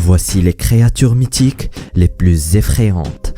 Voici les créatures mythiques les plus effrayantes.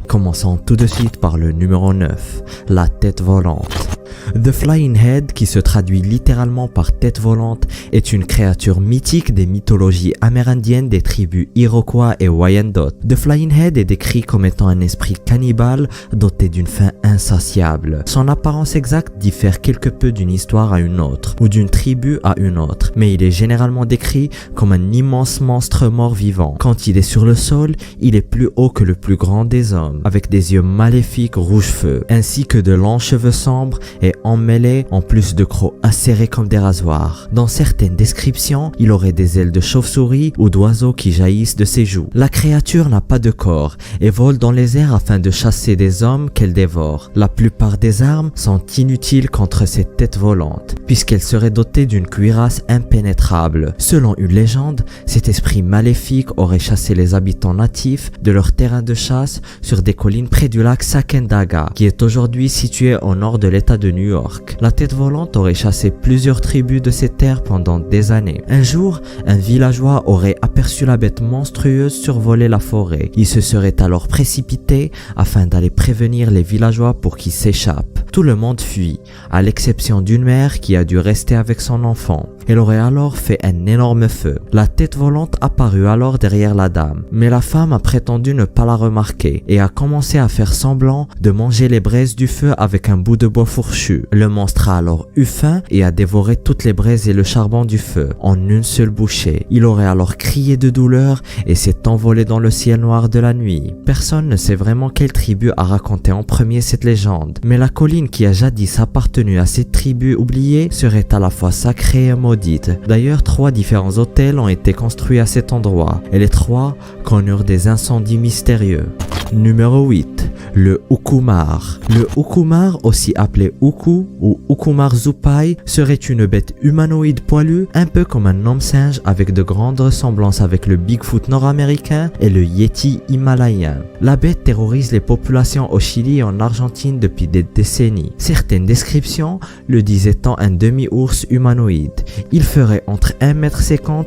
Commençons tout de suite par le numéro 9, la tête volante. The Flying Head, qui se traduit littéralement par tête volante, est une créature mythique des mythologies amérindiennes des tribus Iroquois et Wyandot. The Flying Head est décrit comme étant un esprit cannibale doté d'une faim insatiable. Son apparence exacte diffère quelque peu d'une histoire à une autre, ou d'une tribu à une autre, mais il est généralement décrit comme un immense monstre mort-vivant. Quand il est sur le sol, il est plus haut que le plus grand des hommes, avec des yeux maléfiques rouge-feu, ainsi que de longs cheveux sombres et emmêlés en plus de crocs acérés comme des rasoirs. Dans certaines descriptions, il aurait des ailes de chauve-souris ou d'oiseaux qui jaillissent de ses joues. La créature n'a pas de corps et vole dans les airs afin de chasser des hommes qu'elle dévore. La plupart des armes sont inutiles contre cette tête volante, puisqu'elle serait dotée d'une cuirasse impénétrable. Selon une légende, cet esprit maléfique aurait chassé les habitants natifs de leur terrain de chasse sur des collines près du lac Sacandaga, qui est aujourd'hui situé au nord de l'état de New York. La tête volante aurait chassé plusieurs tribus de ces terres pendant des années. Un jour, un villageois aurait aperçu la bête monstrueuse survoler la forêt. Il se serait alors précipité afin d'aller prévenir les villageois pour qu'ils s'échappent. Tout le monde fuit, à l'exception d'une mère qui a dû rester avec son enfant. Elle aurait alors fait un énorme feu. La tête volante apparut alors derrière la dame, mais la femme a prétendu ne pas la remarquer et a commencé à faire semblant de manger les braises du feu avec un bout de bois fourchu. Le monstre a alors eu faim et a dévoré toutes les braises et le charbon du feu en une seule bouchée. Il aurait alors crié de douleur et s'est envolé dans le ciel noir de la nuit. Personne ne sait vraiment quelle tribu a raconté en premier cette légende, mais la colline qui a jadis appartenu à cette tribu oubliée serait à la fois sacrée et maudite. D'ailleurs, 3 différents hôtels ont été construits à cet endroit et les 3 connurent des incendies mystérieux. Numéro 8. Le Ukumar. Le Ukumar, aussi appelé Uku ou Ukumar Zupai, serait une bête humanoïde poilue, un peu comme un homme-singe avec de grandes ressemblances avec le Bigfoot nord-américain et le Yeti himalayen. La bête terrorise les populations au Chili et en Argentine depuis des décennies. Certaines descriptions le disent étant un demi-ours humanoïde. Il ferait entre 1,50 m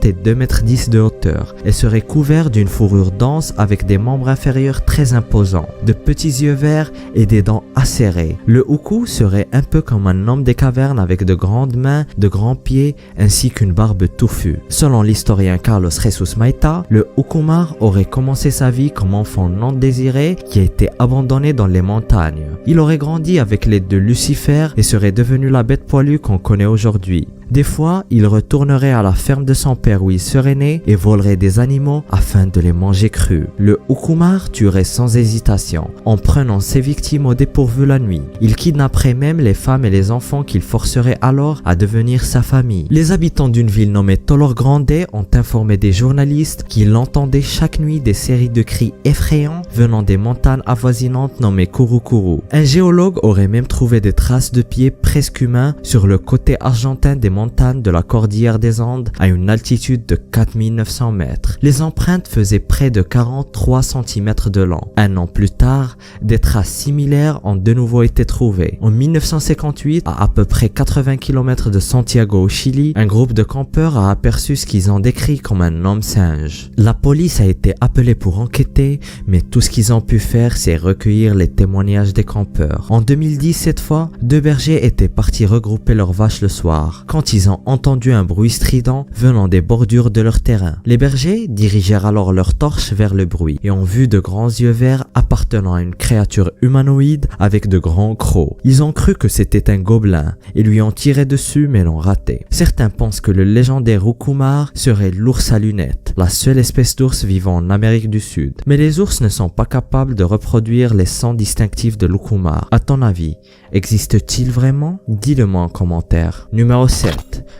et 2,10 m de hauteur et serait couvert d'une fourrure dense avec des membres inférieurs très imposants, de petits yeux verts et des dents acérées. Le Uku serait un peu comme un homme des cavernes avec de grandes mains, de grands pieds ainsi qu'une barbe touffue. Selon l'historien Carlos Jesus Maita, le Ukumar aurait commencé sa vie comme enfant non désiré qui a été abandonné dans les montagnes. Il aurait grandi avec l'aide de Lucifer et serait devenu la bête poilue qu'on connaît aujourd'hui. Des fois, il retournerait à la ferme de son père où il serait né et volerait des animaux afin de les manger crus. Le Ukumar tuerait sans hésitation, en prenant ses victimes au dépourvu la nuit. Il kidnapperait même les femmes et les enfants qu'il forcerait alors à devenir sa famille. Les habitants d'une ville nommée Tolor Grande ont informé des journalistes qu'ils entendaient chaque nuit des séries de cris effrayants venant des montagnes avoisinantes nommées Kurukuru. Un géologue aurait même trouvé des traces de pieds presque humains sur le côté argentin des montagnes de la cordillère des Andes à une altitude de 4900 mètres. Les empreintes faisaient près de 43 cm de long. Un an plus tard, des traces similaires ont de nouveau été trouvées. En 1958, à peu près 80 km de Santiago au Chili, un groupe de campeurs a aperçu ce qu'ils ont décrit comme un homme-singe. La police a été appelée pour enquêter, mais tout ce qu'ils ont pu faire, c'est recueillir les témoignages des campeurs. En 2010, cette fois, 2 bergers étaient partis regrouper leurs vaches le soir. Quand quand ils ont entendu un bruit strident venant des bordures de leur terrain. Les bergers dirigèrent alors leurs torches vers le bruit et ont vu de grands yeux verts appartenant à une créature humanoïde avec de grands crocs. Ils ont cru que c'était un gobelin et lui ont tiré dessus mais l'ont raté. Certains pensent que le légendaire Ukumar serait l'ours à lunettes, la seule espèce d'ours vivant en Amérique du Sud. Mais les ours ne sont pas capables de reproduire les sons distinctifs de l'Ukumar. À ton avis, existe-t-il vraiment? Dis-le-moi en commentaire. Numéro 7.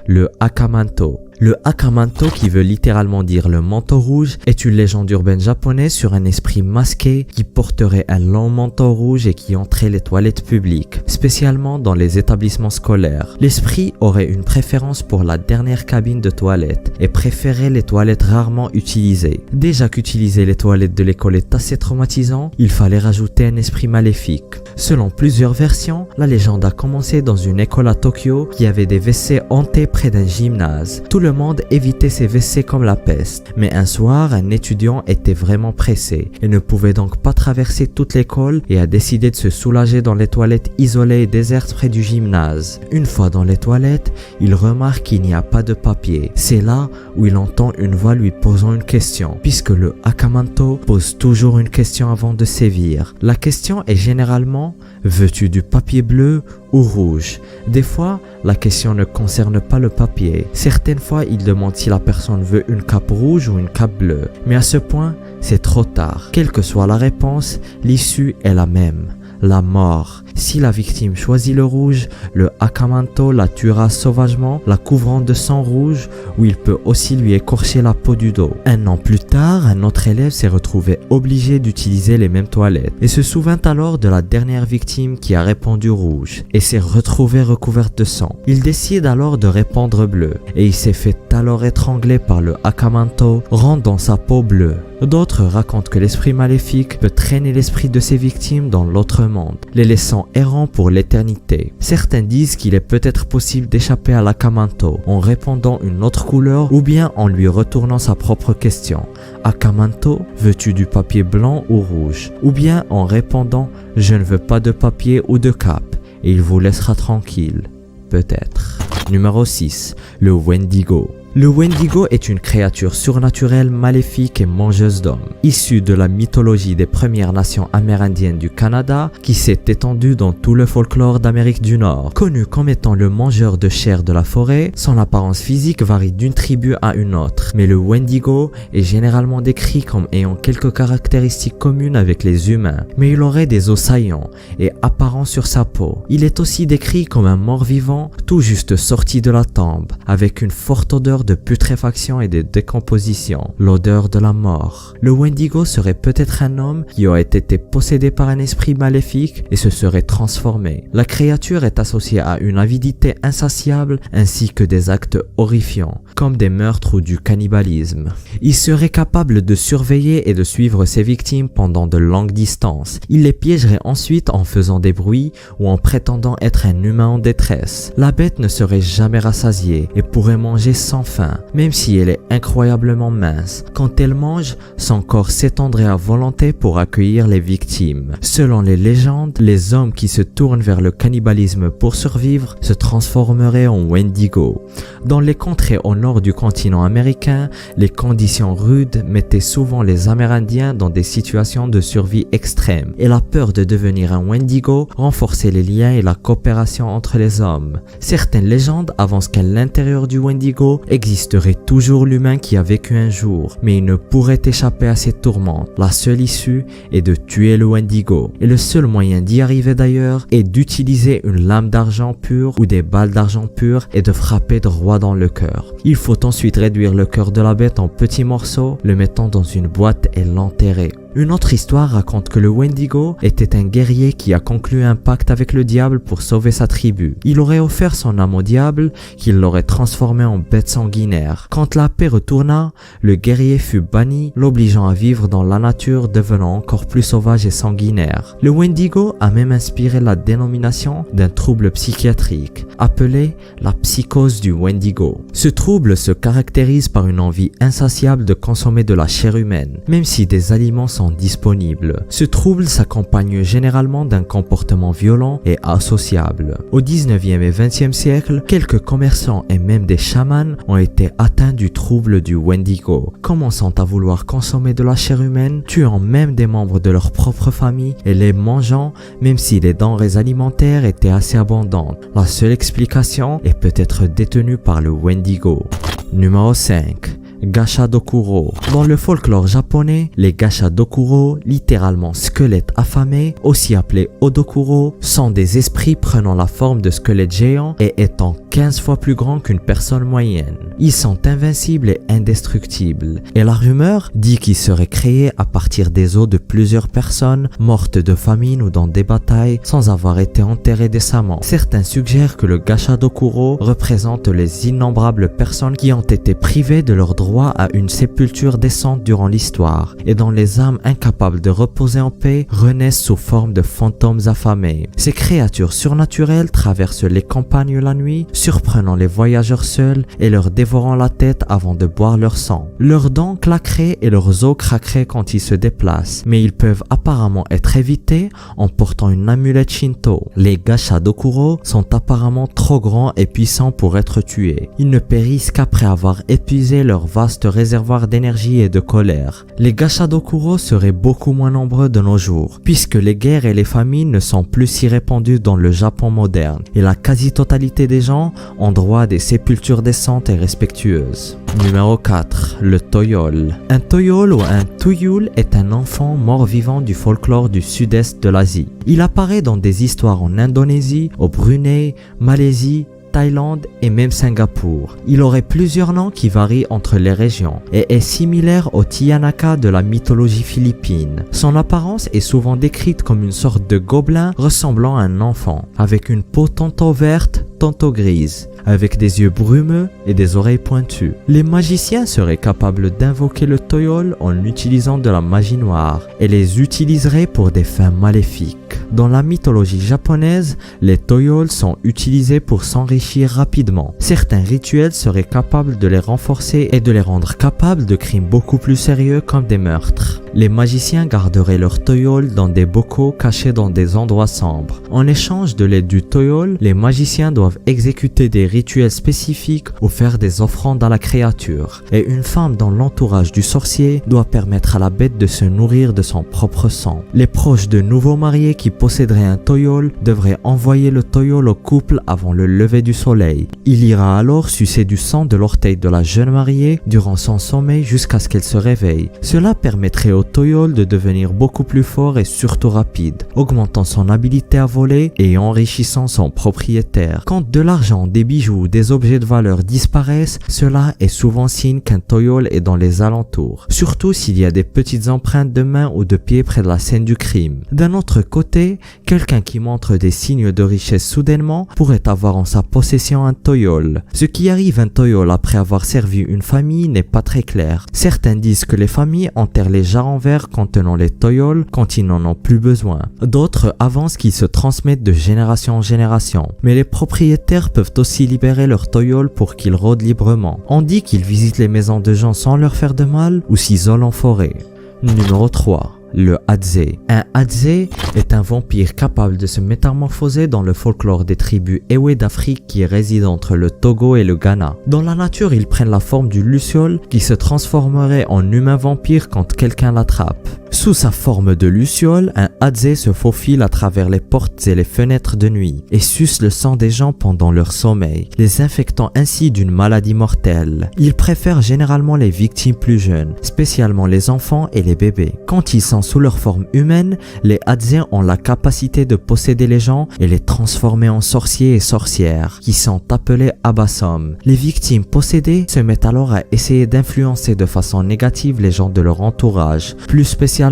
Le Akamanto. Le Akamanto, qui veut littéralement dire le manteau rouge, est une légende urbaine japonaise sur un esprit masqué qui porterait un long manteau rouge et qui entrait les toilettes publiques, spécialement dans les établissements scolaires. L'esprit aurait une préférence pour la dernière cabine de toilette et préférait les toilettes rarement utilisées. Déjà qu'utiliser les toilettes de l'école est assez traumatisant, il fallait rajouter un esprit maléfique. Selon plusieurs versions, la légende a commencé dans une école à Tokyo qui avait des WC hantés près d'un gymnase. Tout le monde évitait ces WC comme la peste, mais un soir, un étudiant était vraiment pressé et ne pouvait donc pas traverser toute l'école et a décidé de se soulager dans les toilettes isolées et désertes près du gymnase. Une fois dans les toilettes, il remarque qu'il n'y a pas de papier. C'est là où il entend une voix lui posant une question, puisque le Akamanto pose toujours une question avant de sévir. La question est généralement: veux-tu du papier bleu ou rouge? Des fois, la question ne concerne pas le papier. Certaines fois, il demande si la personne veut une cape rouge ou une cape bleue. Mais à ce point, c'est trop tard. Quelle que soit la réponse, l'issue est la même: la mort. Si la victime choisit le rouge, le Akamanto la tuera sauvagement, la couvrant de sang rouge, ou il peut aussi lui écorcher la peau du dos. Un an plus tard, un autre élève s'est retrouvé obligé d'utiliser les mêmes toilettes et se souvint alors de la dernière victime qui a répondu rouge et s'est retrouvée recouverte de sang. Il décide alors de répondre bleu et il s'est fait alors étrangler par le Akamanto, rendant sa peau bleue. D'autres racontent que l'esprit maléfique peut traîner l'esprit de ses victimes dans l'autre monde, les laissant errants pour l'éternité. Certains disent qu'il est peut-être possible d'échapper à l'Akamanto en répondant une autre couleur ou bien en lui retournant sa propre question: Akamanto, veux-tu du papier blanc ou rouge? Ou bien en répondant: je ne veux pas de papier ou de cape, et il vous laissera tranquille. Peut-être. Numéro 6. Le Wendigo. Le Wendigo est une créature surnaturelle, maléfique et mangeuse d'hommes, issue de la mythologie des Premières Nations amérindiennes du Canada qui s'est étendue dans tout le folklore d'Amérique du Nord. Connu comme étant le mangeur de chair de la forêt, son apparence physique varie d'une tribu à une autre, mais le Wendigo est généralement décrit comme ayant quelques caractéristiques communes avec les humains, mais il aurait des os saillants et apparents sur sa peau. Il est aussi décrit comme un mort-vivant tout juste sorti de la tombe, avec une forte odeur de putréfaction et de décomposition, l'odeur de la mort. Le Wendigo serait peut-être un homme qui aurait été possédé par un esprit maléfique et se serait transformé. La créature est associée à une avidité insatiable ainsi que des actes horrifiants, comme des meurtres ou du cannibalisme. Il serait capable de surveiller et de suivre ses victimes pendant de longues distances. Il les piégerait ensuite en faisant des bruits ou en prétendant être un humain en détresse. La bête ne serait jamais rassasiée et pourrait manger sans faim, même si elle est incroyablement mince. Quand elle mange, son corps s'étendrait à volonté pour accueillir les victimes. Selon les légendes, les hommes qui se tournent vers le cannibalisme pour survivre se transformeraient en Wendigo. Dans les contrées au nord du continent américain, les conditions rudes mettaient souvent les Amérindiens dans des situations de survie extrême, et la peur de devenir un Wendigo renforçait les liens et la coopération entre les hommes. Certaines légendes avancent qu'à l'intérieur du Wendigo existerait toujours l'humain qui a vécu un jour, mais il ne pourrait échapper à ses tourments. La seule issue est de tuer le Wendigo, et le seul moyen d'y arriver d'ailleurs est d'utiliser une lame d'argent pure ou des balles d'argent pur et de frapper droit dans le cœur. Il faut ensuite réduire le cœur de la bête en petits morceaux, le mettant dans une boîte et l'enterrer. Une autre histoire raconte que le Wendigo était un guerrier qui a conclu un pacte avec le diable pour sauver sa tribu. Il aurait offert son âme au diable qui l'aurait transformé en bête sanguinaire. Quand la paix retourna, le guerrier fut banni, l'obligeant à vivre dans la nature, devenant encore plus sauvage et sanguinaire. Le Wendigo a même inspiré la dénomination d'un trouble psychiatrique, appelé la psychose du Wendigo. Ce trouble se caractérise par une envie insatiable de consommer de la chair humaine. Même si des aliments sont sont disponibles. Ce trouble s'accompagne généralement d'un comportement violent et associable. Au 19e et 20e siècle, quelques commerçants et même des chamans ont été atteints du trouble du Wendigo, commençant à vouloir consommer de la chair humaine, tuant même des membres de leur propre famille et les mangeant même si les denrées alimentaires étaient assez abondantes. La seule explication est peut-être détenue par le Wendigo. Numéro 5. Gacha Dokuro. Dans le folklore japonais, les Gacha Dokuro, littéralement squelettes affamés, aussi appelés Odokuro, sont des esprits prenant la forme de squelettes géants et étant 15 fois plus grands qu'une personne moyenne. Ils sont invincibles et indestructibles, et la rumeur dit qu'ils seraient créés à partir des os de plusieurs personnes mortes de famine ou dans des batailles sans avoir été enterrées décemment. Certains suggèrent que le Gacha Dokuro représente les innombrables personnes qui ont été privées de leurs droits à une sépulture décente durant l'histoire et dont les âmes incapables de reposer en paix renaissent sous forme de fantômes affamés. Ces créatures surnaturelles traversent les campagnes la nuit, surprenant les voyageurs seuls et leur dévorant la tête avant de boire leur sang. Leurs dents claqueraient et leurs os craqueraient quand ils se déplacent, mais ils peuvent apparemment être évités en portant une amulette Shinto. Les Gacha Dokuro sont apparemment trop grands et puissants pour être tués. Ils ne périssent qu'après avoir épuisé leur vaste réservoir d'énergie et de colère. Les Gacha Dokuro seraient beaucoup moins nombreux de nos jours, puisque les guerres et les famines ne sont plus si répandues dans le Japon moderne, et la quasi-totalité des gens ont droit à des sépultures décentes et respectueuses. Numéro 4. Le Toyol. Un Toyol ou un Tuyul est un enfant mort-vivant du folklore du sud-est de l'Asie. Il apparaît dans des histoires en Indonésie, au Brunei, Malaisie, Thaïlande et même Singapour. Il aurait plusieurs noms qui varient entre les régions et est similaire au Tiyanaka de la mythologie philippine. Son apparence est souvent décrite comme une sorte de gobelin ressemblant à un enfant, avec une peau tantôt verte, tantôt grise, avec des yeux brumeux et des oreilles pointues. Les magiciens seraient capables d'invoquer le Toyol en utilisant de la magie noire et les utiliseraient pour des fins maléfiques. Dans la mythologie japonaise, les Toyols sont utilisés pour s'enrichir rapidement. Certains rituels seraient capables de les renforcer et de les rendre capables de crimes beaucoup plus sérieux comme des meurtres. Les magiciens garderaient leur Toyol dans des bocaux cachés dans des endroits sombres. En échange de l'aide du Toyol, les magiciens doivent exécuter des rituels spécifiques ou faire des offrandes à la créature. Et une femme dans l'entourage du sorcier doit permettre à la bête de se nourrir de son propre sang. Les proches de nouveaux mariés qui posséderaient un Toyol devraient envoyer le Toyol au couple avant le lever du soleil. Il ira alors sucer du sang de l'orteil de la jeune mariée durant son sommeil jusqu'à ce qu'elle se réveille. Cela permettrait au Toyol de devenir beaucoup plus fort et surtout rapide, augmentant son habilité à voler et enrichissant son propriétaire. Quand de l'argent, des bijoux ou des objets de valeur disparaissent, cela est souvent signe qu'un Toyol est dans les alentours, surtout s'il y a des petites empreintes de mains ou de pieds près de la scène du crime. D'un autre côté, quelqu'un qui montre des signes de richesse soudainement pourrait avoir en sa possession un Toyol. Ce qui arrive à un Toyol après avoir servi une famille n'est pas très clair. Certains disent que les familles enterrent les jarres en verre contenant les Toyol quand ils n'en ont plus besoin. D'autres avancent qu'ils se transmettent de génération en génération. Mais les propriétaires peuvent aussi libérer leur Toyol pour qu'ils rôdent librement. On dit qu'ils visitent les maisons de gens sans leur faire de mal ou s'isolent en forêt. Numéro 3. Le Hadze. Un Hadze est un vampire capable de se métamorphoser dans le folklore des tribus Ewe d'Afrique qui résident entre le Togo et le Ghana. Dans la nature, ils prennent la forme du luciole qui se transformerait en humain vampire quand quelqu'un l'attrape. Sous sa forme de luciole, un Hadze se faufile à travers les portes et les fenêtres de nuit et suce le sang des gens pendant leur sommeil, les infectant ainsi d'une maladie mortelle. Il préfère généralement les victimes plus jeunes, spécialement les enfants et les bébés. Quand ils sont sous leur forme humaine, les Hadze ont la capacité de posséder les gens et les transformer en sorciers et sorcières, qui sont appelés Abasom. Les victimes possédées se mettent alors à essayer d'influencer de façon négative les gens de leur entourage, plus spécialement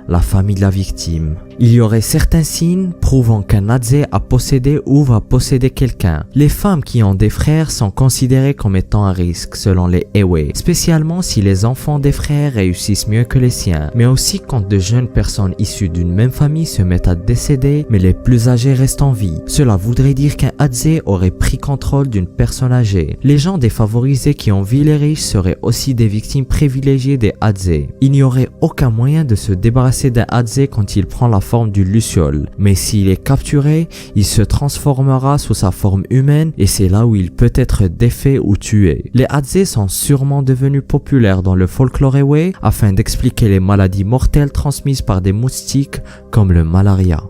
la famille de la victime. Il y aurait certains signes prouvant qu'un Hadze a possédé ou va posséder quelqu'un. Les femmes qui ont des frères sont considérées comme étant un risque selon les Ewe, spécialement si les enfants des frères réussissent mieux que les siens, mais aussi quand de jeunes personnes issues d'une même famille se mettent à décéder mais les plus âgés restent en vie. Cela voudrait dire qu'un Hadze aurait pris contrôle d'une personne âgée. Les gens défavorisés qui envient les riches seraient aussi des victimes privilégiées des Hadze. Il n'y aurait aucun moyen de se débarrasser d'un Hadze quand il prend la forme du luciole, mais s'il est capturé, il se transformera sous sa forme humaine et c'est là où il peut être défait ou tué. Les Hadze sont sûrement devenus populaires dans le folklore Ewe afin d'expliquer les maladies mortelles transmises par des moustiques comme le malaria.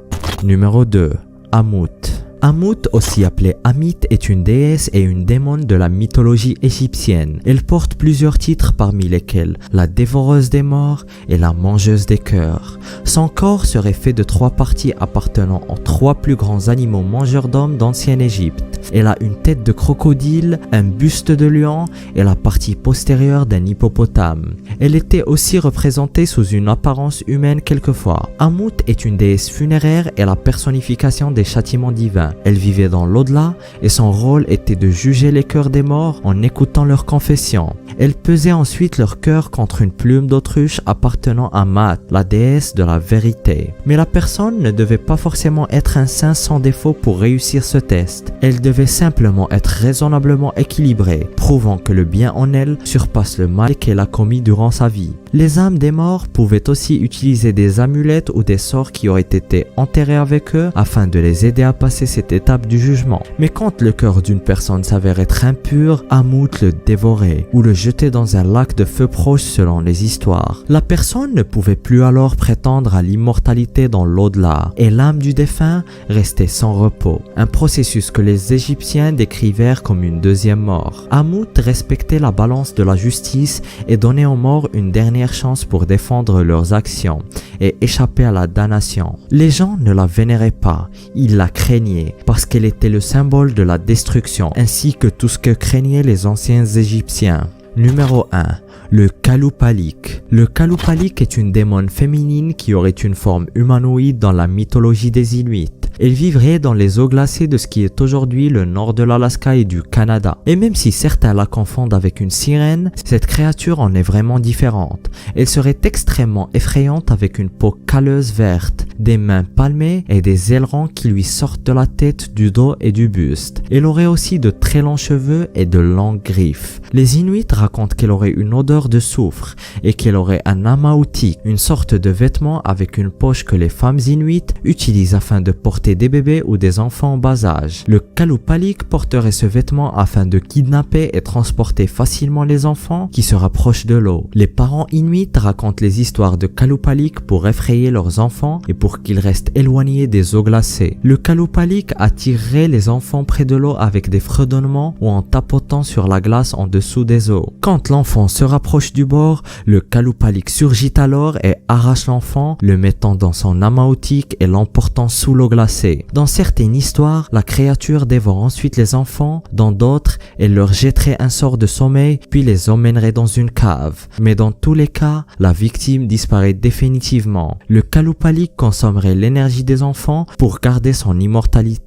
Numéro 2. Amut. Amut, aussi appelée Amit, est une déesse et une démone de la mythologie égyptienne. Elle porte plusieurs titres parmi lesquels la dévoreuse des morts et la mangeuse des cœurs. Son corps serait fait de 3 parties appartenant aux 3 plus grands animaux mangeurs d'hommes d'ancienne Égypte. Elle a une tête de crocodile, un buste de lion et la partie postérieure d'un hippopotame. Elle était aussi représentée sous une apparence humaine quelquefois. Amut est une déesse funéraire et la personnification des châtiments divins. Elle vivait dans l'au-delà et son rôle était de juger les cœurs des morts en écoutant leurs confessions. Elle pesait ensuite leur cœur contre une plume d'autruche appartenant à Maat, la déesse de la vérité. Mais la personne ne devait pas forcément être un saint sans défaut pour réussir ce test. Elle devait simplement être raisonnablement équilibrée, prouvant que le bien en elle surpasse le mal qu'elle a commis durant sa vie. Les âmes des morts pouvaient aussi utiliser des amulettes ou des sorts qui auraient été enterrés avec eux afin de les aider à passer cette étape du jugement. Mais quand le cœur d'une personne s'avère être impur, Amut le dévorait ou le jetait dans un lac de feu proche selon les histoires. La personne ne pouvait plus alors prétendre à l'immortalité dans l'au-delà et l'âme du défunt restait sans repos. Un processus que les Égyptiens décrivèrent comme une deuxième mort. Amut respectait la balance de la justice et donnait aux morts une dernière chance pour défendre leurs actions et échapper à la damnation. Les gens ne la vénéraient pas, ils la craignaient parce qu'elle était le symbole de la destruction ainsi que tout ce que craignaient les anciens Égyptiens. Numéro 1. Le Kalupalik. Le Kalupalik est une démone féminine qui aurait une forme humanoïde dans la mythologie des Inuits. Elle vivrait dans les eaux glacées de ce qui est aujourd'hui le nord de l'Alaska et du Canada. Et même si certains la confondent avec une sirène, cette créature en est vraiment différente. Elle serait extrêmement effrayante avec une peau calleuse verte, des mains palmées et des ailerons qui lui sortent de la tête, du dos et du buste. Elle aurait aussi de très longs cheveux et de longues griffes. Les Inuits racontent qu'elle aurait une odeur de soufre et qu'elle aurait un amauti, une sorte de vêtement avec une poche que les femmes Inuits utilisent afin de porter des bébés ou des enfants en bas âge. Le Kalupalik porterait ce vêtement afin de kidnapper et transporter facilement les enfants qui se rapprochent de l'eau. Les parents Inuits racontent les histoires de Kalupalik pour effrayer leurs enfants et pour qu'ils restent éloignés des eaux glacées. Le Kalupalik attirerait les enfants près de l'eau avec des fredonnements ou en tapotant sur la glace en dessous des eaux. Quand l'enfant se rapproche du bord, le Kalupalik surgit alors et arrache l'enfant, le mettant dans son amautique et l'emportant sous l'eau glacée. Dans certaines histoires, la créature dévore ensuite les enfants, dans d'autres, elle leur jetterait un sort de sommeil puis les emmènerait dans une cave. Mais dans tous les cas, la victime disparaît définitivement. Le Kalupalik consommerait l'énergie des enfants pour garder son immortalité.